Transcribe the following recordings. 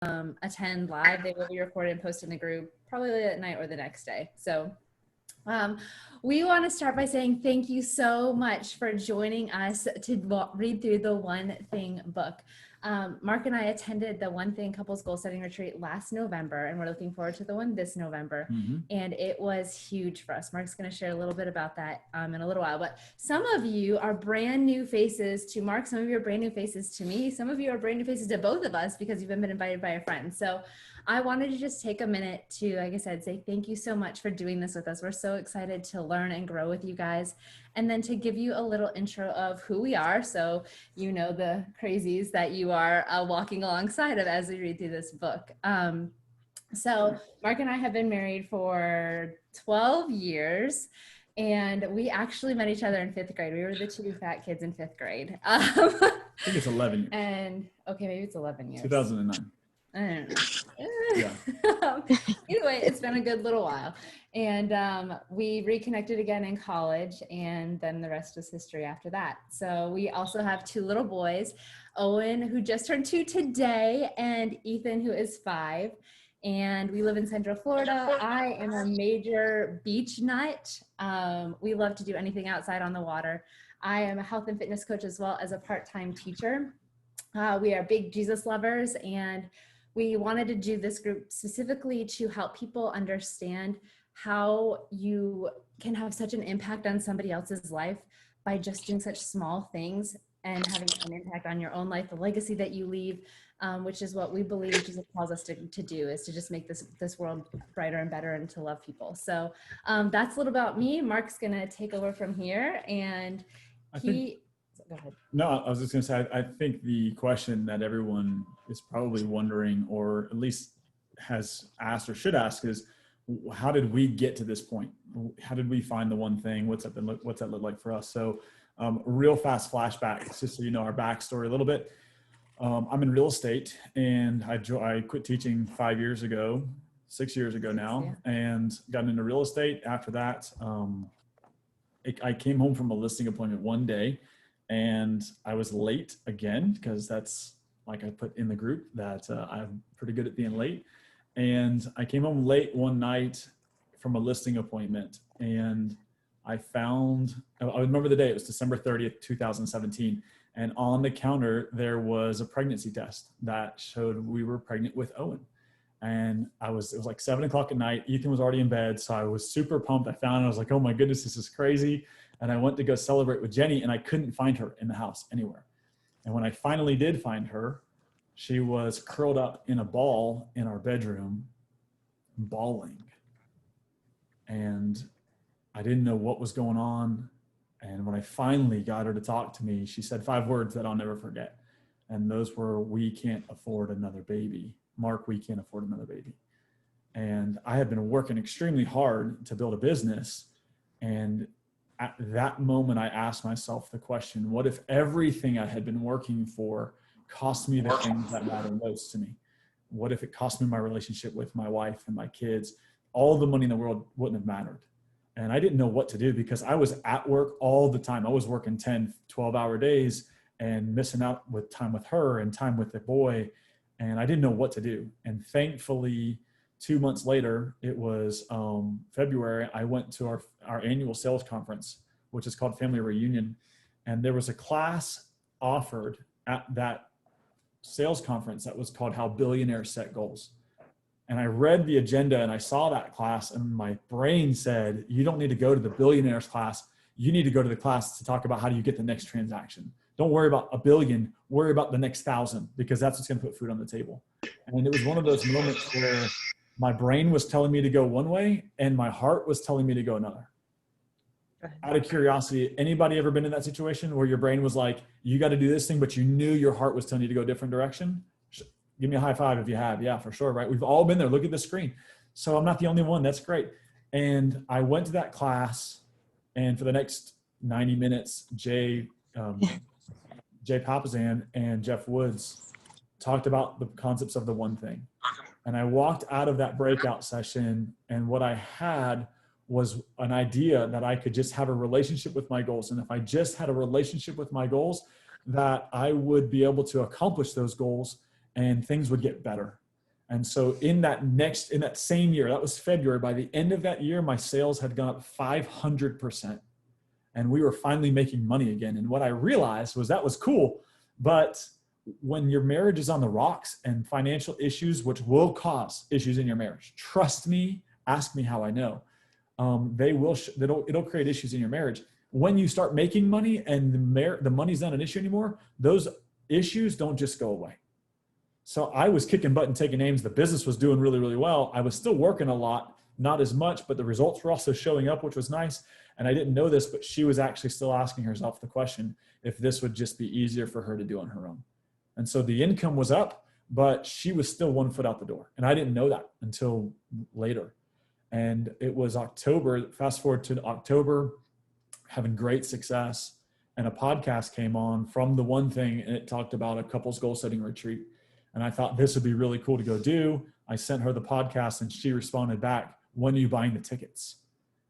attend live, they will be recorded and posted in the group probably late at night or the next day. So we want to start by saying thank you so much for joining us to read through the One Thing book. Mark and I attended the One Thing Couples Goal Setting Retreat last November, and we're looking forward to the one this November. And it was huge for us. Mark's going to share a little bit about that in a little while. But some of you are brand new faces to Mark. Some of you are brand new faces to me. Some of you are brand new faces to both of us because you've been invited by a friend. So I wanted to just take a minute to, like I said, say thank you so much for doing this with us. We're so excited to learn and grow with you guys. And then to give you a little intro of who we are, so you know the crazies that you are walking alongside of as we read through this book. So Mark and I have been married for 12 years, and we actually met each other in 5th grade. We were the two fat kids in 5th grade. I think it's 11 years. And okay, maybe it's 11 years. 2009. I don't know. Yeah. Either way, it's been a good little while. And we reconnected again in college, and then the rest is history after that. So we also have 2 little boys, Owen, who just turned 2 today, and Ethan, who is 5. And we live in Central Florida. I am a major beach nut. We love to do anything outside on the water. I am a health and fitness coach as well as a part-time teacher. We are big Jesus lovers, and we wanted to do this group specifically to help people understand how you can have such an impact on somebody else's life by just doing such small things and having an impact on your own life, the legacy that you leave, which is what we believe Jesus calls us to do, is to just make this world brighter and better and to love people. So that's a little about me. Mark's gonna take over from here, and go ahead. No, I was just going to say, I think the question that everyone is probably wondering, or at least has asked or should ask, is how did we get to this point? How did we find the one thing? What's that look like for us? So real fast flashback, just so you know our backstory a little bit. I'm in real estate, and I quit teaching 5 years ago, 6 years ago now, and got into real estate. After that, I came home from a listing appointment one day, and I was late again, because that's, like I put in the group, that I'm pretty good at being late. And I came home late one night from a listing appointment, and I remember the day, it was December 30th, 2017. And on the counter, there was a pregnancy test that showed we were pregnant with Owen. And it was like 7 o'clock at night. Ethan was already in bed. So I was super pumped. I found it. I was like, oh my goodness, this is crazy. And I went to go celebrate with Jenny, and I couldn't find her in the house anywhere. And when I finally did find her, she was curled up in a ball in our bedroom, bawling. And I didn't know what was going on. And when I finally got her to talk to me, she said 5 words that I'll never forget. And those were, "We can't afford another baby. Mark, we can't afford another baby." And I had been working extremely hard to build a business. And at that moment, I asked myself the question, what if everything I had been working for cost me the things that matter most to me? What if it cost me my relationship with my wife and my kids? All the money in the world wouldn't have mattered. And I didn't know what to do, because I was at work all the time. I was working 10, 12-hour days and missing out with time with her and time with the boy. And I didn't know what to do. And thankfully, 2 months later, it was February, I went to our annual sales conference, which is called Family Reunion. And there was a class offered at that sales conference that was called How Billionaires Set Goals. And I read the agenda and I saw that class, and my brain said, you don't need to go to the billionaires class. You need to go to the class to talk about how do you get the next transaction. Don't worry about a billion, worry about the next 1,000, because that's what's going to put food on the table. And it was one of those moments where my brain was telling me to go one way and my heart was telling me to go another. Out of curiosity, anybody ever been in that situation where your brain was like, you got to do this thing, but you knew your heart was telling you to go a different direction? Give me a high five if you have. Yeah, for sure, right? We've all been there. Look at the screen. So I'm not the only one. That's great. And I went to that class, and for the next 90 minutes, Jay Papazan and Jeff Woods talked about the concepts of the one thing. And I walked out of that breakout session, and what I had was an idea that I could just have a relationship with my goals. And if I just had a relationship with my goals, that I would be able to accomplish those goals and things would get better. And so in that same year, that was February, by the end of that year, my sales had gone up 500%. And we were finally making money again. And what I realized was that was cool. But when your marriage is on the rocks and financial issues, which will cause issues in your marriage, trust me, ask me how I know, it'll create issues in your marriage. When you start making money and the money's not an issue anymore, those issues don't just go away. So I was kicking butt and taking names. The business was doing really, really well. I was still working a lot, not as much, but the results were also showing up, which was nice. And I didn't know this, but she was actually still asking herself the question if this would just be easier for her to do on her own. And so the income was up, but she was still 1 foot out the door. And I didn't know that until later. And it was October, fast forward to October, having great success. And a podcast came on from The One Thing, and it talked about a couples goal setting retreat. And I thought this would be really cool to go do. I sent her the podcast and she responded back, when are you buying the tickets?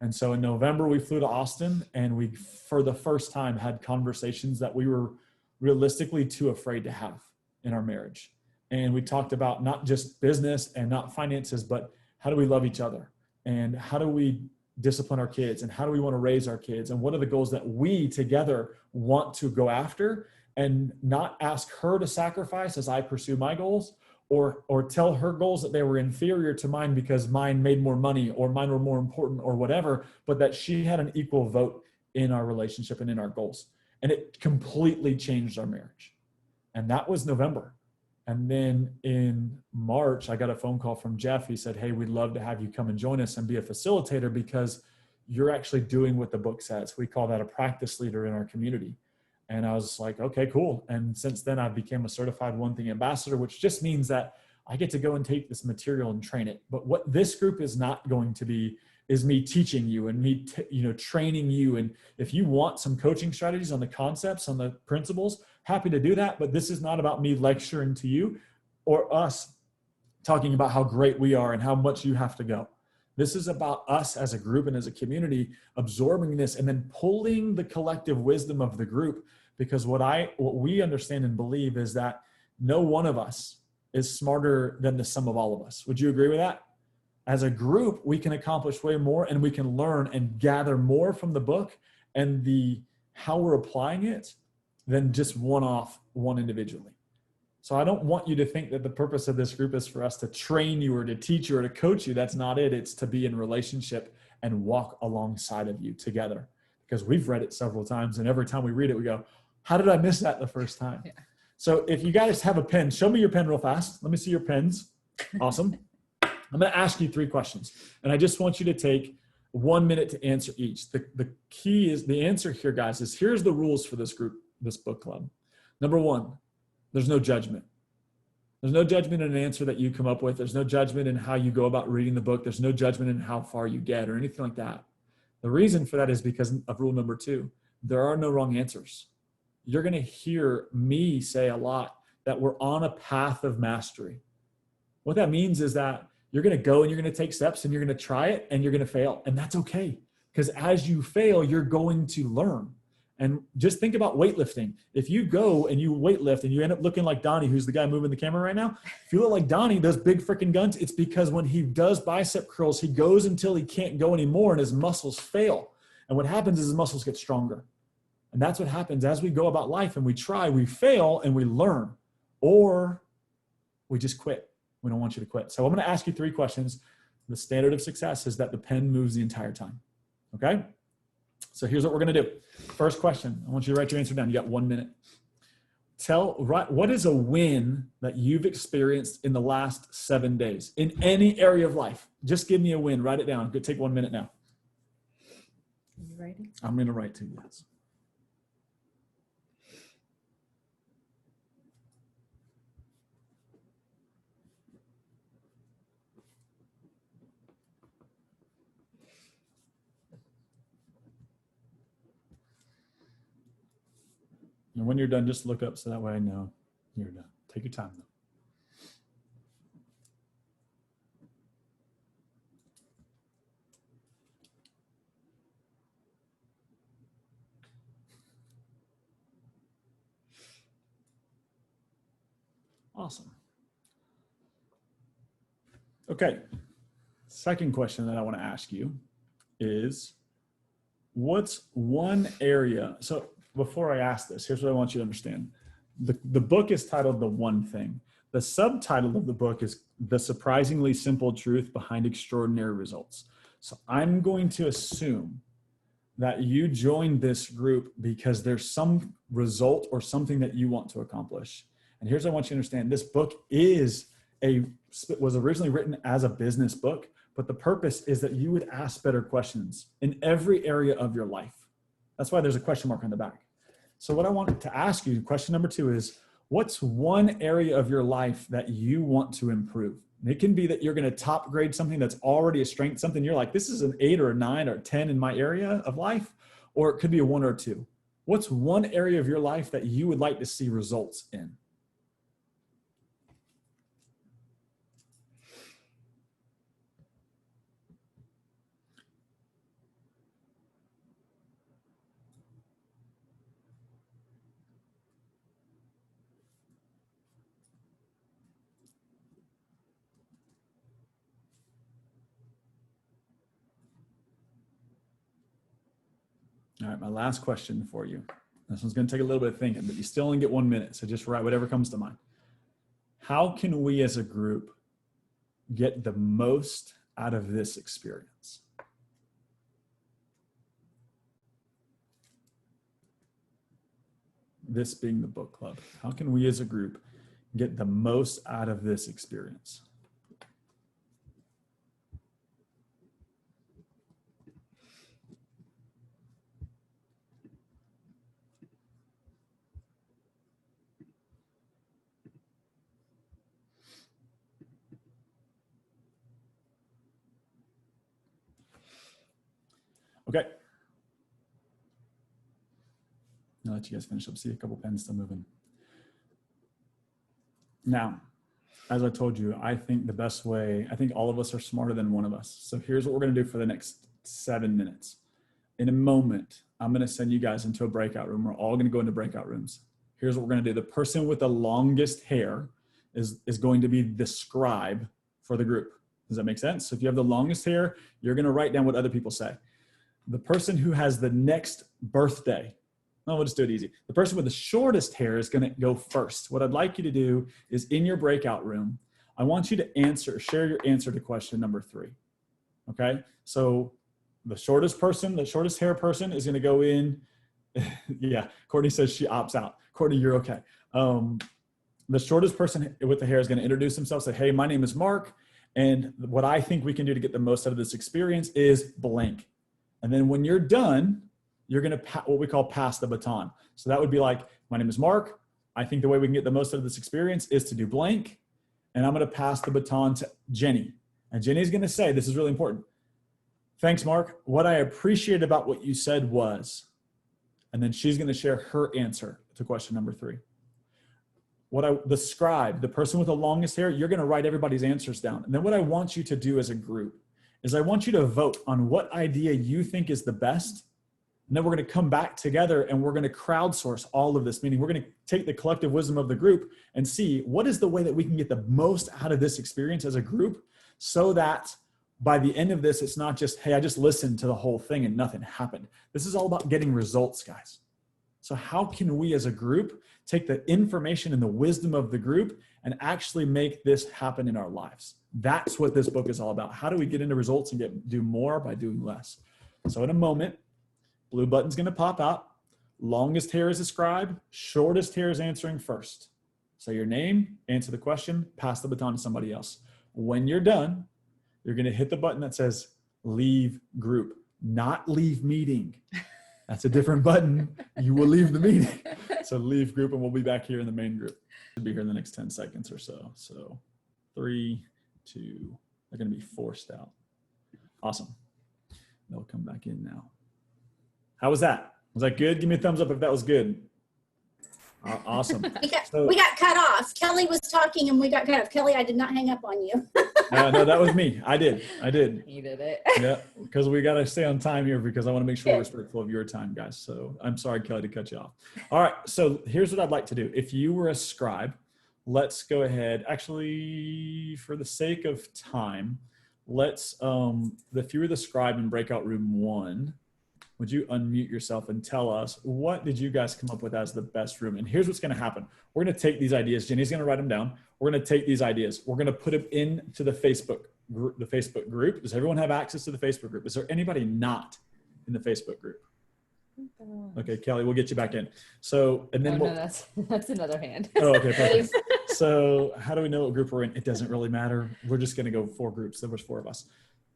And so in November, we flew to Austin, and we, for the first time, had conversations that we were realistically too afraid to have in our marriage. And we talked about not just business and not finances, but how do we love each other? And how do we discipline our kids? And how do we want to raise our kids? And what are the goals that we together want to go after? And not ask her to sacrifice as I pursue my goals, or tell her goals that they were inferior to mine because mine made more money or mine were more important or whatever, but that she had an equal vote in our relationship and in our goals. And it completely changed our marriage. And that was November. And then in March, I got a phone call from Jeff. He said, hey, we'd love to have you come and join us and be a facilitator because you're actually doing what the book says. We call that a practice leader in our community. And I was like, okay, cool. And since then I became a certified One Thing ambassador, which just means that I get to go and take this material and train it. But what this group is not going to be is me teaching you and me, training you. And if you want some coaching strategies on the concepts, on the principles, happy to do that. But this is not about me lecturing to you or us talking about how great we are and how much you have to go. This is about us as a group and as a community absorbing this and then pulling the collective wisdom of the group. Because what we understand and believe is that no one of us is smarter than the sum of all of us. Would you agree with that? As a group, we can accomplish way more, and we can learn and gather more from the book and how we're applying it than just one individually. So I don't want you to think that the purpose of this group is for us to train you or to teach you or to coach you. That's not it. It's to be in relationship and walk alongside of you together. Because we've read it several times, and every time we read it, we go, how did I miss that the first time? Yeah. So if you guys have a pen, show me your pen real fast. Let me see your pens. Awesome. I'm going to ask you 3 questions, and I just want you to take 1 minute to answer each. The key is, the answer here, guys, is here's the rules for this group, this book club. Number 1, there's no judgment. There's no judgment in an answer that you come up with. There's no judgment in how you go about reading the book. There's no judgment in how far you get or anything like that. The reason for that is because of rule number 2. There are no wrong answers. You're going to hear me say a lot that we're on a path of mastery. What that means is that you're going to go and you're going to take steps and you're going to try it and you're going to fail. And that's okay. Because as you fail, you're going to learn. And just think about weightlifting. If you go and you weightlift and you end up looking like Donnie, who's the guy moving the camera right now, if you look like Donnie, those big freaking guns, it's because when he does bicep curls, he goes until he can't go anymore and his muscles fail. And what happens is his muscles get stronger. And that's what happens as we go about life and we try, we fail and we learn, or we just quit. We don't want you to quit. So I'm going to ask you 3 questions. The standard of success is that the pen moves the entire time. Okay? So here's what we're going to do. First question. I want you to write your answer down. You got 1 minute. What is a win that you've experienced in the last 7 days in any area of life? Just give me a win. Write it down. Go take 1 minute now. Are you writing? I'm going to write too, yes. And when you're done, just look up so that way I know you're done. Take your time, though. Awesome. Okay. Second question that I want to ask you is, what's one area? So before I ask this, here's what I want you to understand. The book is titled The One Thing. The subtitle of the book is The Surprisingly Simple Truth Behind Extraordinary Results. So I'm going to assume that you joined this group because there's some result or something that you want to accomplish. And here's what I want you to understand. This book was originally written as a business book, but the purpose is that you would ask better questions in every area of your life. That's why there's a question mark on the back. So what I want to ask you, question number 2 is, what's one area of your life that you want to improve? And it can be that you're going to top grade something that's already a strength, something you're like, this is an 8 or a 9 or a 10 in my area of life, or it could be a 1 or a 2. What's one area of your life that you would like to see results in? All right, my last question for you. This one's going to take a little bit of thinking, but you still only get 1 minute. So just write whatever comes to mind. How can we as a group get the most out of this experience? This being the book club. How can we as a group get the most out of this experience? Okay. I'll let you guys finish up. See a couple pens still moving. Now, as I told you, I think the best way, I think all of us are smarter than one of us. So here's what we're going to do for the next 7 minutes. In a moment, I'm going to send you guys into a breakout room. We're all going to go into breakout rooms. Here's what we're going to do. The person with the longest hair is going to be the scribe for the group. Does that make sense? So if you have the longest hair, you're going to write down what other people say. The person who has the next birthday, no, we'll just do it easy. The person with the shortest hair is going to go first. What I'd like you to do is, in your breakout room, I want you to share your answer to question number 3. Okay? So the shortest hair person is going to go in. Yeah, Courtney says she opts out. Courtney, you're okay. The shortest person with the hair is going to introduce himself, say, hey, my name is Mark, and what I think we can do to get the most out of this experience is blank. And then when you're done, you're going to what we call pass the baton. So that would be like, my name is Mark. I think the way we can get the most out of this experience is to do blank. And I'm going to pass the baton to Jenny. And Jenny's going to say, this is really important. Thanks, Mark. What I appreciate about what you said was, and then she's going to share her answer to question number 3. The scribe, the person with the longest hair, you're going to write everybody's answers down. And then what I want you to do as a group is I want you to vote on what idea you think is the best. And then we're going to come back together and we're going to crowdsource all of this, meaning we're going to take the collective wisdom of the group and see what is the way that we can get the most out of this experience as a group, so that by the end of this, it's not just, hey, I just listened to the whole thing and nothing happened. This is all about getting results, guys. So how can we as a group take the information and the wisdom of the group and actually make this happen in our lives? That's what this book is all about. How do we get into results and do more by doing less? So in a moment, blue button's going to pop out. Longest hair is a scribe. Shortest hair is answering first. Say your name, answer the question, pass the baton to somebody else. When you're done, you're going to hit the button that says leave group, not leave meeting. That's a different button. You will leave the meeting. So leave group, and we'll be back here in the main group. Should be here in the next 10 seconds or so. So 3, 2, they're going to be forced out. Awesome. They'll come back in now. How was that? Was that good? Give me a thumbs up if that was good. Awesome. We got cut off. Kelly was talking and we got cut off. Kelly, I did not hang up on you. No, that was me. I did. You did it. Yeah, because we got to stay on time here because I want to make sure we're respectful of your time, guys. So I'm sorry, Kelly, to cut you off. All right. So here's what I'd like to do. If you were a scribe, let's go ahead. Actually, for the sake of time, let's, if you were the scribe in breakout room 1, would you unmute yourself and tell us, what did you guys come up with as the best room? And here's what's going to happen. We're going to take these ideas. Jenny's going to write them down. We're going to take these ideas. We're going to put them into the Facebook group. Does everyone have access to the Facebook group? Is there anybody not in the Facebook group? Okay, Kelly, we'll get you back in. So, and then that's another hand. Oh, okay, perfect. So how do we know what group we're in? It doesn't really matter. We're just going to go 4 groups. There was 4 of us.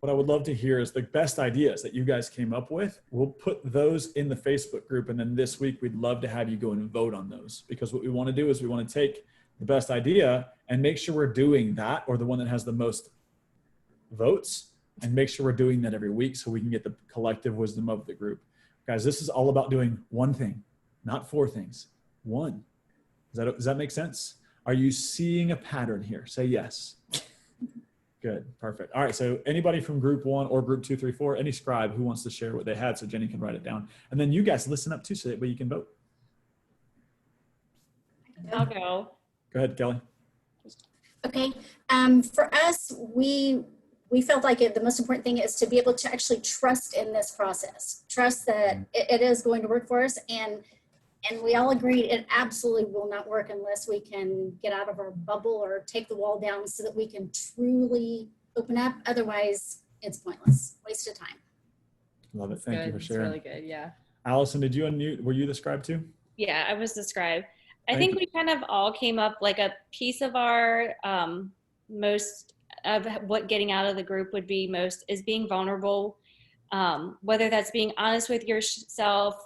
What I would love to hear is the best ideas that you guys came up with. We'll put those in the Facebook group. And then this week, we'd love to have you go and vote on those, because what we want to do is we want to take the best idea and make sure we're doing that, or the one that has the most votes, and make sure we're doing that every week so we can get the collective wisdom of the group. Guys, this is all about doing one thing, not 4 things. One. Does that make sense? Are you seeing a pattern here? Say yes. Good, perfect. All right, so anybody from group 1 or group 2, 3, 4, any scribe who wants to share what they had so Jenny can write it down. And then you guys listen up too so that way you can vote. I'll go. Go ahead, Kelly. Okay. For us, we felt like the most important thing is to be able to actually trust in this process. Trust that it is going to work for us. And we all agreed it absolutely will not work unless we can get out of our bubble or take the wall down so that we can truly open up. Otherwise, it's pointless. Waste of time. Love it. Thank you for sharing. It's really good. Yeah. Allison, did you unmute? Were you the scribe too? Yeah, I was the scribe. I Thank think you. we kind of all came up like a piece of our most of what getting out of the group would be most is being vulnerable. Whether that's being honest with yourself,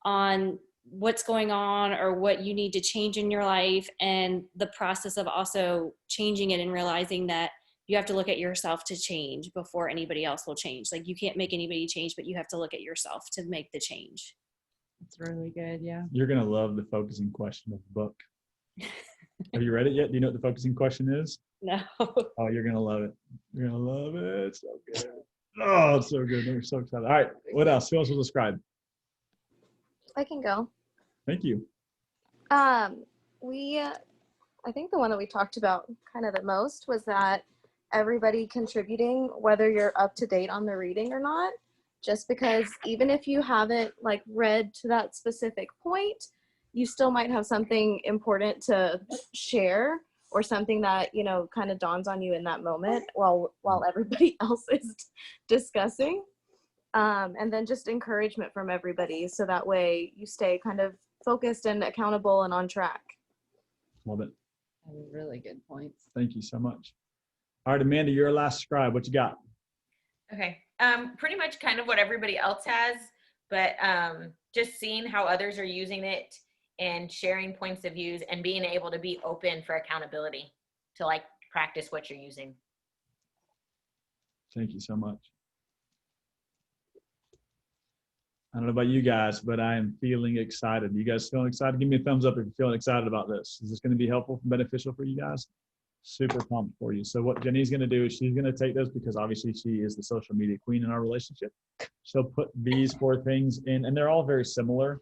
on what's going on or what you need to change in your life, and the process of also changing it and realizing that you have to look at yourself to change before anybody else will change. Like, you can't make anybody change, but you have to look at yourself to make the change. It's really good. Yeah. You're going to love the focusing question of the book. Have you read it yet? Do you know what the focusing question is? No. Oh, you're going to love it. You're going to love it. It's so good. Oh, it's so good. We're so excited. All right. What else? Who else will describe? I can go. Thank you. I think the one that we talked about kind of the most was that everybody contributing, whether you're up to date on the reading or not, just because even if you haven't like read to that specific point, you still might have something important to share, or something that, kind of dawns on you in that moment while everybody else is discussing. And then just encouragement from everybody, so that way you stay kind of focused and accountable and on track. Love it. Really good points. Thank you so much. All right, Amanda, you're our last scribe. What you got? Okay. Pretty much kind of what everybody else has, but just seeing how others are using it and sharing points of views and being able to be open for accountability to like practice what you're using. Thank you so much. I don't know about you guys, but I am feeling excited. You guys feeling excited? Give me a thumbs up if you're feeling excited about this. Is this going to be helpful and beneficial for you guys? Super pumped for you. So what Jenny's going to do is she's going to take those, because obviously she is the social media queen in our relationship. She'll put these 4 things in, and they're all very similar.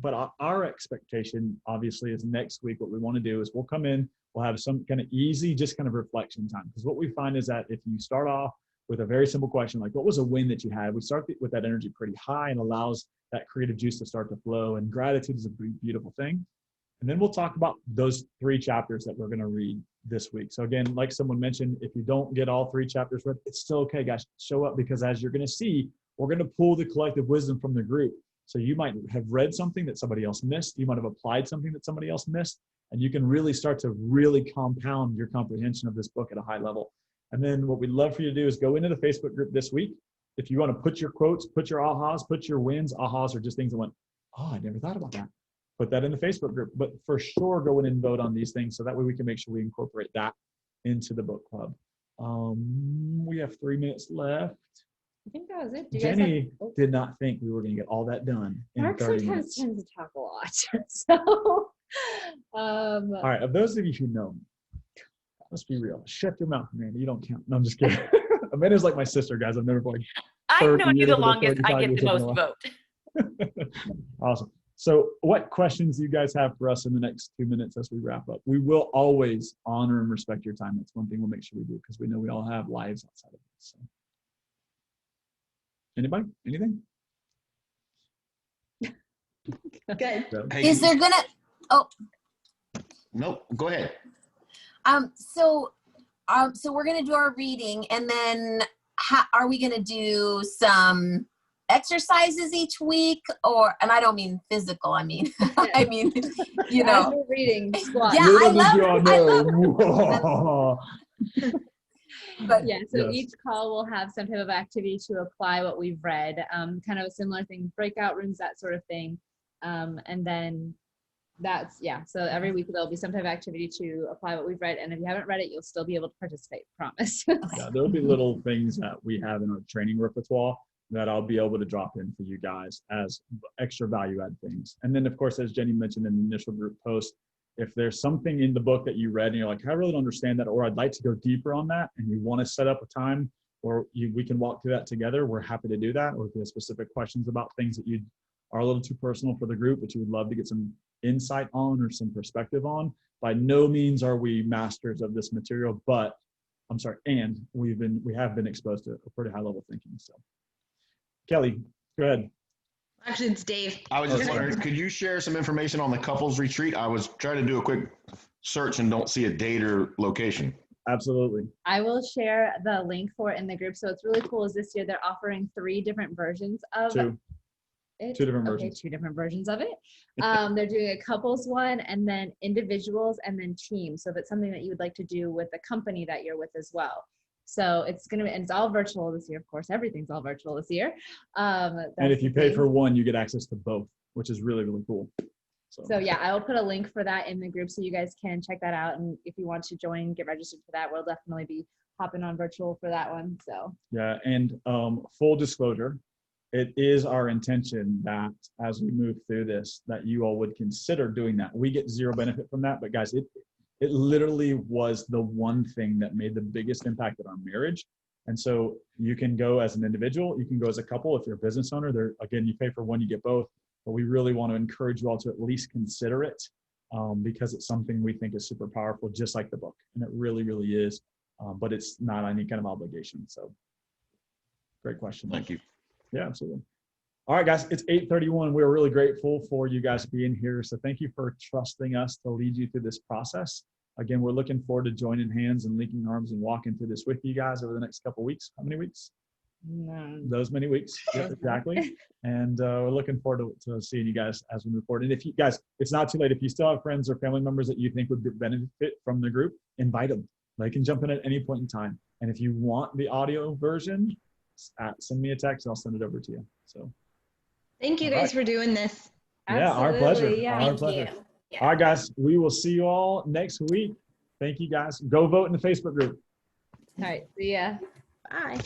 But our expectation obviously is next week, what we want to do is we'll come in, we'll have some kind of easy, just kind of reflection time. Because what we find is that if you start off with a very simple question, like what was a win that you had? We start with that energy pretty high and allows that creative juice to start to flow. And gratitude is a beautiful thing. And then we'll talk about those 3 chapters that we're going to read this week. So again, like someone mentioned, if you don't get all 3 chapters read, it's still okay, guys. Show up, because as you're going to see, we're going to pull the collective wisdom from the group. So you might have read something that somebody else missed. You might have applied something that somebody else missed. And you can really start to really compound your comprehension of this book at a high level. And then what we'd love for you to do is go into the Facebook group this week. If you want to put your quotes, put your ahas, put your wins. Ahas are just things that went, oh, I never thought about that. Put that in the Facebook group. But for sure, go in and vote on these things, so that way we can make sure we incorporate that into the book club. We have 3 minutes left. I think that was it. Jenny did not think we were going to get all that done in Mark 30 sometimes minutes. tends to talk a lot. So, All right, of those of you who know me, let's be real. Shut your mouth, Amanda. You don't count. No, I'm just kidding. Amanda's like my sister, guys. I've never played. I've known you the 30 longest. I years get the ago, most vote. Awesome. So what questions do you guys have for us in the next 2 minutes as we wrap up? We will always honor and respect your time. That's one thing we'll make sure we do because we know we all have lives outside of this. So. Anybody? Anything? Good. Hey, Is there gonna, oh, nope, go ahead. so we're gonna do our reading, and then how are we gonna do some exercises each week, or, and I don't mean physical, I mean, I mean, you know. As we're reading squat. Yeah, Little I did love, y'all I love, know. but Yeah, so Yes. each call will have some type of activity to apply what we've read, kind of a similar thing, breakout rooms, that sort of thing. And then that's, yeah, so every week there'll be some type of activity to apply what we've read. And if you haven't read it, you'll still be able to participate, promise. Yeah, there'll be little things that we have in our training repertoire that I'll be able to drop in for you guys as extra value add things. And then of course, as Jenny mentioned in the initial group post, if there's something in the book that you read and you're like, I really don't understand that, or I'd like to go deeper on that, and you want to set up a time or we can walk through that together, we're happy to do that. Or if you have specific questions about things that you are a little too personal for the group, but you would love to get some insight on or some perspective on. By no means are we masters of this material, but I'm sorry, and we have been exposed to a pretty high level thinking. So Kelly, go ahead. Actually, it's Dave. I was just wondering, could you share some information on the couples retreat? I was trying to do a quick search and don't see a date or location. Absolutely. I will share the link for it in the group. So it's really cool is this year they're offering 3 different versions of Two it. different Okay, versions. 2 different versions of it. They're doing a couples one, and then individuals, and then teams. So if it's something that you would like to do with the company that you're with as well. So it's going to be, and it's all virtual this year, of course, everything's all virtual this year. And if you pay for one, you get access to both, which is really, really cool. So yeah, I will put a link for that in the group so you guys can check that out. And if you want to join, get registered for that, we'll definitely be hopping on virtual for that one. So yeah, and full disclosure, it is our intention that as we move through this, that you all would consider doing that. We get zero benefit from that, but guys, it literally was the one thing that made the biggest impact in our marriage. And so you can go as an individual, you can go as a couple. If you're a business owner, there again, you pay for one, you get both. But we really want to encourage you all to at least consider it because it's something we think is super powerful, just like the book. And it really, really is. But it's not any kind of obligation. So great question. Thank you. Yeah, absolutely. All right, guys, it's 8:31. We're really grateful for you guys being here. So thank you for trusting us to lead you through this process. Again, we're looking forward to joining hands and linking arms and walking through this with you guys over the next couple of weeks. How many weeks? Those many weeks. Yep, exactly. And we're looking forward to seeing you guys as we move forward. And if you guys, it's not too late. If you still have friends or family members that you think would benefit from the group, invite them. They can jump in at any point in time. And if you want the audio version, send me a text. I'll send it over to you. So Thank you guys for doing this. yeah, our pleasure. Yeah. Our pleasure. All right, guys, we will see you all next week. Thank you, guys. Go vote in the Facebook group. All right, see ya. Bye.